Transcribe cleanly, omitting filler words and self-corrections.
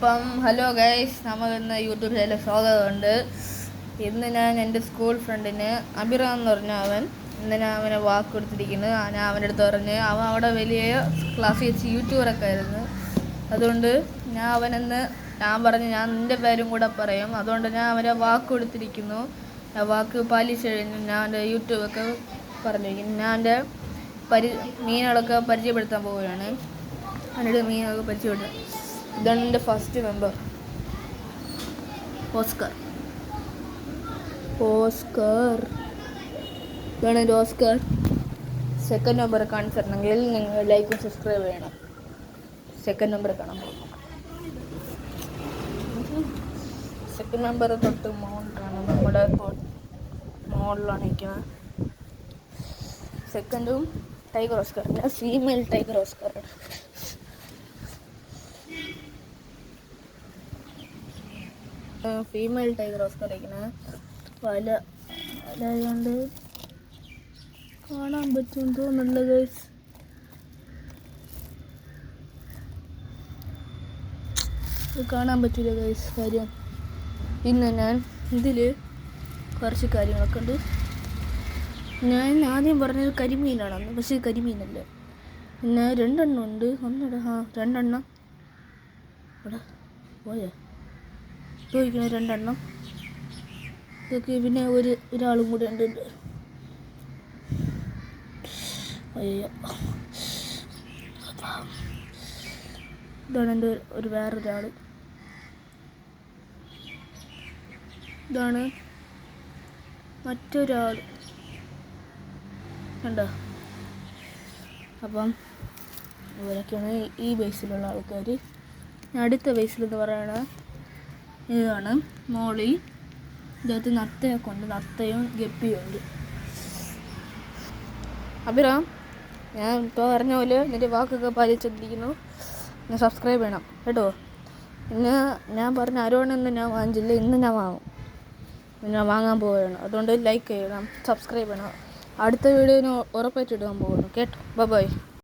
അപ്പം hello guys, നമുക്കിന്ന് YouTube channel സ്വാഗതമുണ്ട്. ഇന്ന് ഞാൻ എൻ്റെ സ്കൂൾ ഫ്രണ്ടിന് അഭിറാം എന്ന് പറഞ്ഞ ഇന്ന് ഞാൻ അവനെ വാക്ക് കൊടുത്തിരിക്കുന്നത്. ഞാൻ അവൻ്റെ അടുത്ത് പറഞ്ഞ് അവൻ അവിടെ വലിയ ക്ലാസ്സിൽ വെച്ച് യൂട്യൂബറൊക്കെ ആയിരുന്നു. അതുകൊണ്ട് ഞാൻ പറഞ്ഞ് ഞാൻ നിൻ്റെ പേരും കൂടെ പറയും. അതുകൊണ്ട് ഞാൻ അവനെ വാക്ക് കൊടുത്തിരിക്കുന്നു. വാക്ക് പാലിച്ച് കഴിഞ്ഞ് ഞാൻ എൻ്റെ യൂട്യൂബൊക്കെ പറഞ്ഞിരിക്കുന്നു. ഞാൻ എൻ്റെ മീനുകളൊക്കെ പരിചയപ്പെടുത്താൻ പോവുകയാണ്. അതിൻ്റെ മീനുകളൊക്കെ പരിചയപ്പെടുത്താം. ഇതാണ് എൻ്റെ ഫസ്റ്റ് മെമ്പർ ഓസ്കർ. ഇതാണ് എൻ്റെ ഓസ്കർ. സെക്കൻഡ് നമ്പർ കാണിച്ചു തരണമെങ്കിൽ നിങ്ങൾ ലൈക്കും സബ്സ്ക്രൈബ് ചെയ്യണം. സെക്കൻഡ് നമ്പർ കാണാൻ പോകും. സെക്കൻഡ് നമ്പർ തൊട്ട് മോളിലാണ്, നമ്മുടെ മോളിലാണ് ഇരിക്കുന്നത്. സെക്കൻഡും tiger Oscar, female tiger Oscar. Female tiger Oscar ഇരിക്കുന്നത് വലയാണ്ട് കാണാൻ പറ്റും തോന്നുന്നില്ല ഗൈസ്. കാണാൻ പറ്റില്ല ഗൈസ്. കാര്യം ഇന്ന് ഞാൻ ഇതിൽ കുറച്ച് കാര്യങ്ങളൊക്കെ ഉണ്ട്. ഞാൻ ആദ്യം പറഞ്ഞത് കരിമീനാണെന്ന്, പക്ഷേ കരിമീനല്ല. പിന്നെ രണ്ടെണ്ണം ഉണ്ട്. രണ്ടെണ്ണം ഇവിടെ പോയാ ചോദിക്കണ രണ്ടെണ്ണം. ഇതൊക്കെ പിന്നെ ഒരാളും കൂടെ ഉണ്ട്. അയ്യോ, ഇതാണ് എൻ്റെ വേറൊരാൾ. ഇതാണ് മറ്റൊരാൾ കണ്ടോ. അപ്പം ഇവരൊക്കെയാണ് ഈ ബേസിലുള്ള ആൾക്കാർ. അടുത്ത ബേസിലെന്ന് പറയണ ഇതാണ് മോളി. ഇതിനകത്ത് നത്തയൊക്കെ ഉണ്ട്, നത്തയും ഗപ്പിയും ഉണ്ട്. അഭിറാം, ഞാൻ ഇപ്പോൾ പറഞ്ഞ പോലെ നിൻ്റെ വാക്കൊക്കെ പാലിച്ചിരിക്കുന്നു. ഞാൻ സബ്സ്ക്രൈബ് ചെയ്യണം കേട്ടോ. ഇന്ന് ഞാൻ പറഞ്ഞ അരോണെന്ന് ഞാൻ വാങ്ങിച്ചില്ല, ഇന്ന് ഞാൻ വാങ്ങും. ഞാൻ വാങ്ങാൻ പോവുകയാണ്. അതുകൊണ്ട് ലൈക്ക് ചെയ്യണം, സബ്സ്ക്രൈബ് ചെയ്യണം. അടുത്ത വീഡിയോന് ഉറപ്പായിട്ട് ഇടാൻ പോകുന്നു കേട്ടോ. ബൈ.